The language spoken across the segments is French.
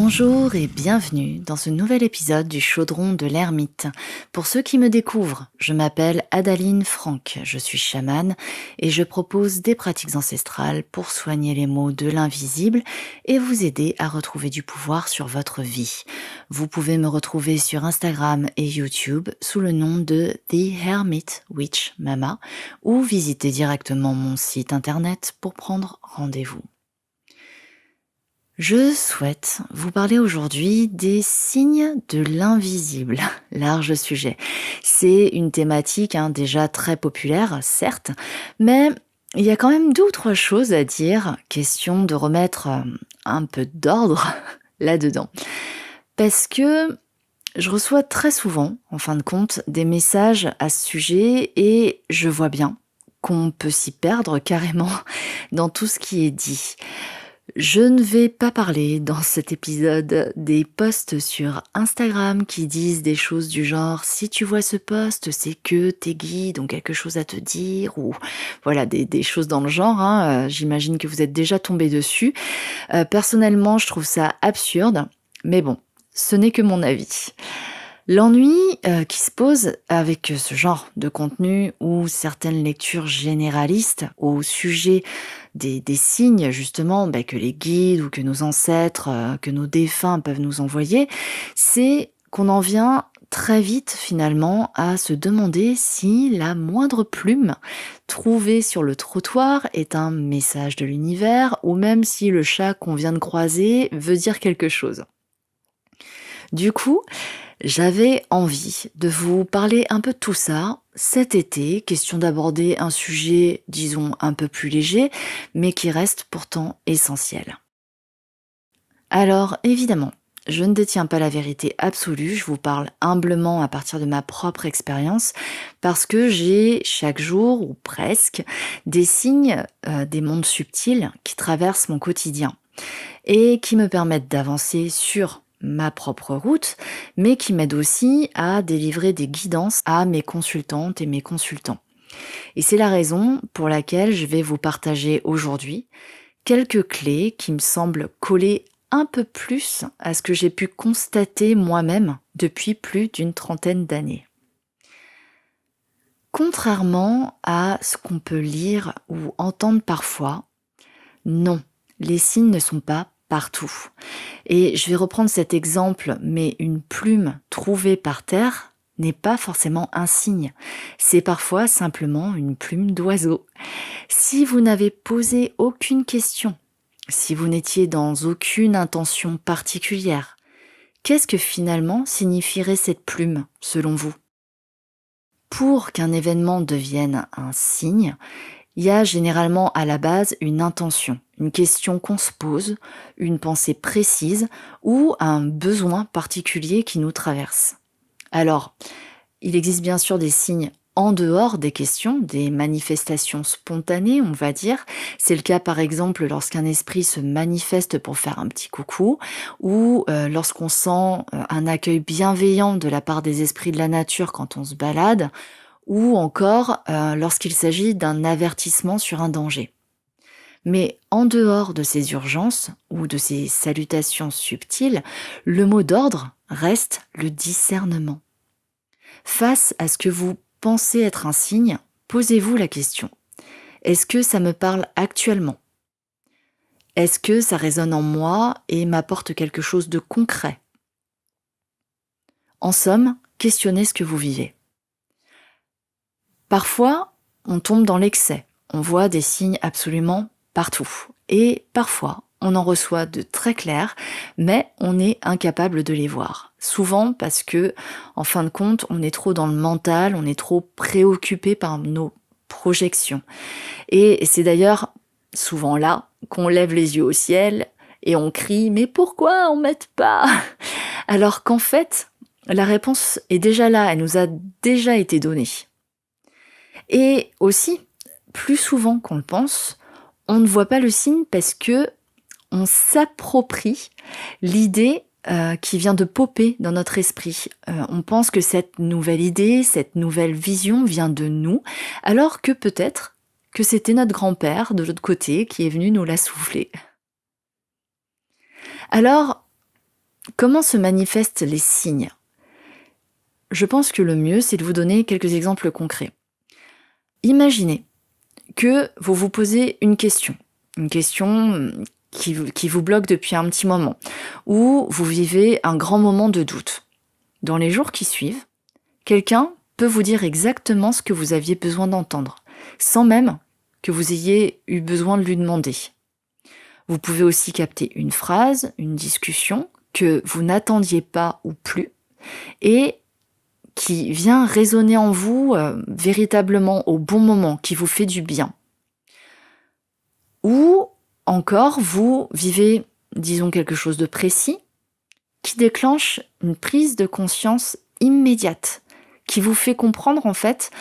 Bonjour et bienvenue dans ce nouvel épisode du Chaudron de l'Ermite. Pour ceux qui me découvrent, je m'appelle Adaline Franck, je suis chamane et je propose des pratiques ancestrales pour soigner les maux de l'invisible et vous aider à retrouver du pouvoir sur votre vie. Vous pouvez me retrouver sur Instagram et YouTube sous le nom de The Hermit Witch Mama ou visiter directement mon site internet pour prendre rendez-vous. Je souhaite vous parler aujourd'hui des signes de l'invisible. Large sujet. C'est une thématique déjà très populaire, certes, mais il y a quand même 2 ou 3 choses à dire, question de remettre un peu d'ordre là-dedans. Parce que je reçois très souvent, en fin de compte, des messages à ce sujet et je vois bien qu'on peut s'y perdre carrément dans tout ce qui est dit. Je ne vais pas parler dans cet épisode des posts sur Instagram qui disent des choses du genre si tu vois ce post, c'est que tes guides ont quelque chose à te dire ou voilà des choses dans le genre. J'imagine que vous êtes déjà tombé dessus. Personnellement, je trouve ça absurde, mais bon, ce n'est que mon avis. L'ennui qui se pose avec ce genre de contenu ou certaines lectures généralistes au sujet des signes justement que les guides ou que nos ancêtres, que nos défunts peuvent nous envoyer, c'est qu'on en vient très vite finalement à se demander si la moindre plume trouvée sur le trottoir est un message de l'univers ou même si le chat qu'on vient de croiser veut dire quelque chose. Du coup, j'avais envie de vous parler un peu de tout ça cet été, question d'aborder un sujet, disons, un peu plus léger, mais qui reste pourtant essentiel. Alors, évidemment, je ne détiens pas la vérité absolue, je vous parle humblement à partir de ma propre expérience, parce que j'ai chaque jour, ou presque, des signes des mondes subtils qui traversent mon quotidien et qui me permettent d'avancer sur ma propre route, mais qui m'aident aussi à délivrer des guidances à mes consultantes et mes consultants. Et c'est la raison pour laquelle je vais vous partager aujourd'hui quelques clés qui me semblent coller un peu plus à ce que j'ai pu constater moi-même depuis plus d'une trentaine d'années. Contrairement à ce qu'on peut lire ou entendre parfois, non, les signes ne sont pas partout. Et je vais reprendre cet exemple, mais une plume trouvée par terre n'est pas forcément un signe. C'est parfois simplement une plume d'oiseau. Si vous n'avez posé aucune question, si vous n'étiez dans aucune intention particulière, qu'est-ce que finalement signifierait cette plume, selon vous ? Pour qu'un événement devienne un signe, il y a généralement à la base une intention, une question qu'on se pose, une pensée précise ou un besoin particulier qui nous traverse. Alors, il existe bien sûr des signes en dehors des questions, des manifestations spontanées, on va dire. C'est le cas par exemple lorsqu'un esprit se manifeste pour faire un petit coucou ou lorsqu'on sent un accueil bienveillant de la part des esprits de la nature quand on se balade ou encore lorsqu'il s'agit d'un avertissement sur un danger. Mais en dehors de ces urgences ou de ces salutations subtiles, le mot d'ordre reste le discernement. Face à ce que vous pensez être un signe, posez-vous la question. Est-ce que ça me parle actuellement ? Est-ce que ça résonne en moi et m'apporte quelque chose de concret ? En somme, questionnez ce que vous vivez. Parfois, on tombe dans l'excès. On voit des signes absolument partout. Et parfois, on en reçoit de très clairs, mais on est incapable de les voir. Souvent parce que, en fin de compte, on est trop dans le mental, on est trop préoccupé par nos projections. Et c'est d'ailleurs souvent là qu'on lève les yeux au ciel et on crie « Mais pourquoi on m'aide pas ?» Alors qu'en fait, la réponse est déjà là, elle nous a déjà été donnée. Et aussi, plus souvent qu'on le pense, on ne voit pas le signe parce que on s'approprie l'idée qui vient de popper dans notre esprit. On pense que cette nouvelle idée, cette nouvelle vision vient de nous, alors que peut-être que c'était notre grand-père de l'autre côté qui est venu nous la souffler. Alors, Comment se manifestent les signes? Je pense que le mieux, c'est de vous donner quelques exemples concrets. Imaginez que vous vous posez une question qui vous bloque depuis un petit moment, ou vous vivez un grand moment de doute. Dans les jours qui suivent, quelqu'un peut vous dire exactement ce que vous aviez besoin d'entendre, sans même que vous ayez eu besoin de lui demander. Vous pouvez aussi capter une phrase, une discussion que vous n'attendiez pas ou plus, et qui vient résonner en vous véritablement au bon moment, qui vous fait du bien. Ou encore, vous vivez, disons, quelque chose de précis qui déclenche une prise de conscience immédiate, qui vous fait comprendre en fait,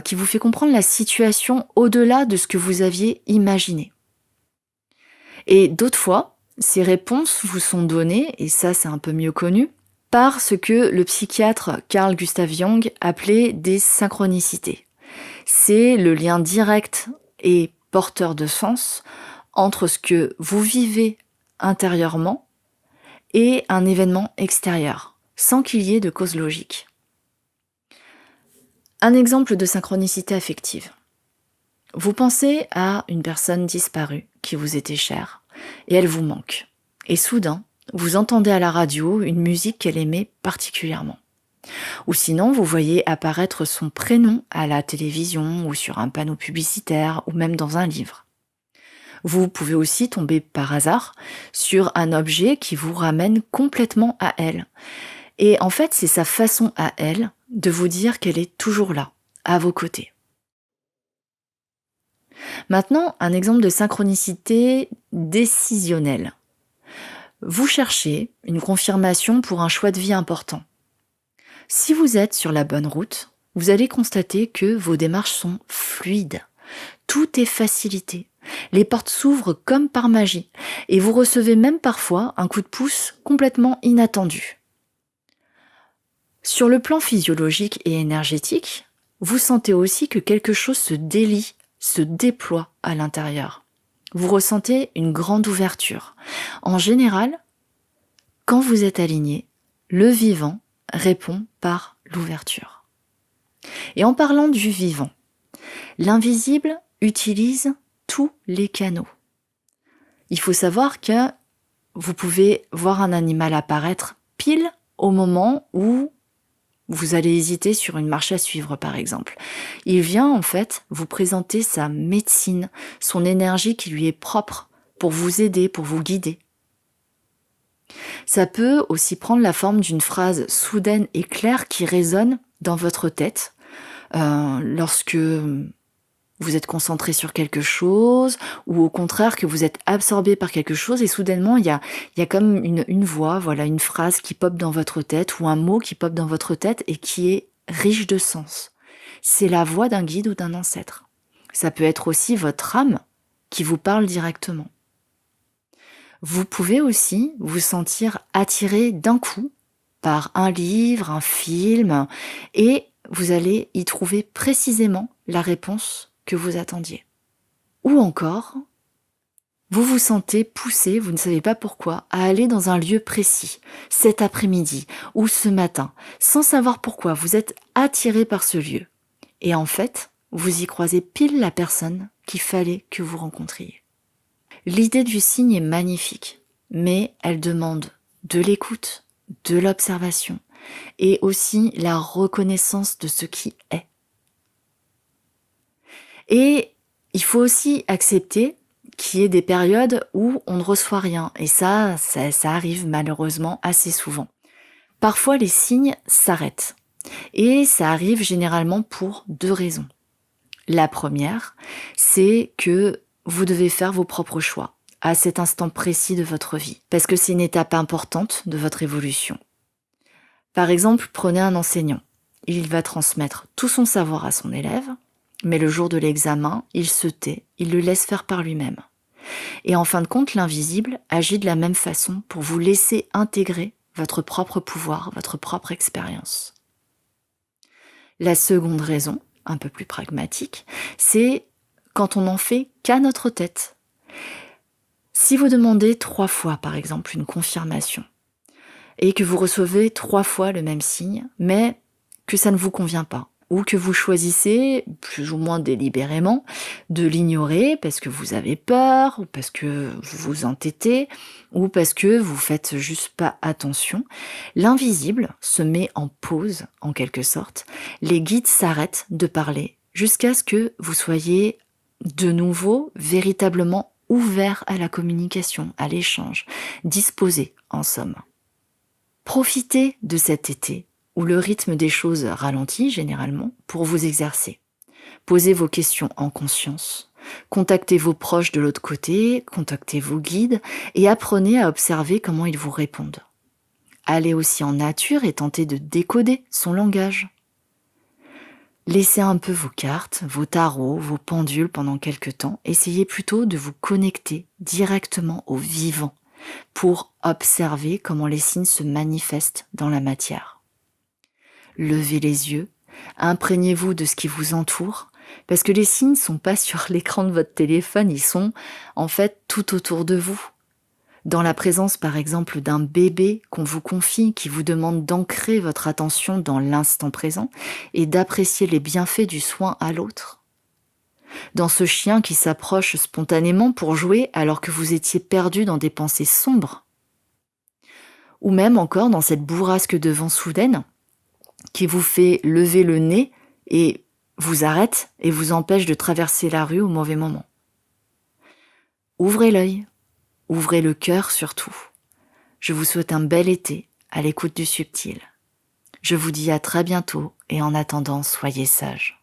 qui vous fait comprendre la situation au-delà de ce que vous aviez imaginé. Et d'autres fois, ces réponses vous sont données, et ça c'est un peu mieux connu, par ce que le psychiatre Carl Gustav Jung appelait des synchronicités. C'est le lien direct et porteur de sens entre ce que vous vivez intérieurement et un événement extérieur, sans qu'il y ait de cause logique. Un exemple de synchronicité affective. Vous pensez à une personne disparue qui vous était chère, et elle vous manque. Et soudain, vous entendez à la radio une musique qu'elle aimait particulièrement. Ou sinon, vous voyez apparaître son prénom à la télévision ou sur un panneau publicitaire ou même dans un livre. Vous pouvez aussi tomber par hasard sur un objet qui vous ramène complètement à elle. Et en fait, c'est sa façon à elle de vous dire qu'elle est toujours là, à vos côtés. Maintenant, un exemple de synchronicité décisionnelle. Vous cherchez une confirmation pour un choix de vie important. Si vous êtes sur la bonne route, vous allez constater que vos démarches sont fluides. Tout est facilité. Les portes s'ouvrent comme par magie et vous recevez même parfois un coup de pouce complètement inattendu. Sur le plan physiologique et énergétique, vous sentez aussi que quelque chose se délie, se déploie à l'intérieur. Vous ressentez une grande ouverture. En général, quand vous êtes aligné, le vivant répond par l'ouverture. Et en parlant du vivant, l'invisible utilise tous les canaux. Il faut savoir que vous pouvez voir un animal apparaître pile au moment où vous allez hésiter sur une marche à suivre, par exemple. Il vient en fait vous présenter sa médecine, son énergie qui lui est propre pour vous aider, pour vous guider. Ça peut aussi prendre la forme d'une phrase soudaine et claire qui résonne dans votre tête lorsque vous êtes concentré sur quelque chose ou au contraire que vous êtes absorbé par quelque chose et soudainement il y a comme une voix, voilà, une phrase qui pop dans votre tête ou un mot qui pop dans votre tête et qui est riche de sens. C'est la voix d'un guide ou d'un ancêtre. Ça peut être aussi votre âme qui vous parle directement. Vous pouvez aussi vous sentir attiré d'un coup par un livre, un film, et vous allez y trouver précisément la réponse que vous attendiez. Ou encore, vous vous sentez poussé, vous ne savez pas pourquoi, à aller dans un lieu précis, cet après-midi ou ce matin, sans savoir pourquoi, vous êtes attiré par ce lieu. Et en fait, vous y croisez pile la personne qu'il fallait que vous rencontriez. L'idée du signe est magnifique, mais elle demande de l'écoute, de l'observation et aussi la reconnaissance de ce qui est. Et il faut aussi accepter qu'il y ait des périodes où on ne reçoit rien. Et ça arrive malheureusement assez souvent. Parfois, les signes s'arrêtent. Et ça arrive généralement pour 2 raisons. La première, c'est que vous devez faire vos propres choix à cet instant précis de votre vie. Parce que c'est une étape importante de votre évolution. Par exemple, prenez un enseignant. Il va transmettre tout son savoir à son élève. Mais le jour de l'examen, il se tait, il le laisse faire par lui-même. Et en fin de compte, l'invisible agit de la même façon pour vous laisser intégrer votre propre pouvoir, votre propre expérience. La seconde raison, un peu plus pragmatique, c'est quand on n'en fait qu'à notre tête. Si vous demandez 3 fois, par exemple, une confirmation, et que vous recevez 3 fois le même signe, mais que ça ne vous convient pas ou que vous choisissez, plus ou moins délibérément, de l'ignorer parce que vous avez peur ou parce que vous vous entêtez ou parce que vous faites juste pas attention, l'invisible se met en pause, en quelque sorte. Les guides s'arrêtent de parler jusqu'à ce que vous soyez de nouveau véritablement ouvert à la communication, à l'échange, disposé en somme. Profitez de cet été où le rythme des choses ralentit généralement pour vous exercer. Posez vos questions en conscience. Contactez vos proches de l'autre côté, contactez vos guides et apprenez à observer comment ils vous répondent. Allez aussi en nature et tentez de décoder son langage. Laissez un peu vos cartes, vos tarots, vos pendules pendant quelques temps. Essayez plutôt de vous connecter directement au vivant pour observer comment les signes se manifestent dans la matière. Levez les yeux, imprégnez-vous de ce qui vous entoure, parce que les signes ne sont pas sur l'écran de votre téléphone, ils sont en fait tout autour de vous. Dans la présence par exemple d'un bébé qu'on vous confie, qui vous demande d'ancrer votre attention dans l'instant présent et d'apprécier les bienfaits du soin à l'autre. Dans ce chien qui s'approche spontanément pour jouer alors que vous étiez perdu dans des pensées sombres. Ou même encore dans cette bourrasque de vent soudaine qui vous fait lever le nez et vous arrête et vous empêche de traverser la rue au mauvais moment. Ouvrez l'œil, ouvrez le cœur surtout. Je vous souhaite un bel été à l'écoute du subtil. Je vous dis à très bientôt et en attendant, soyez sages.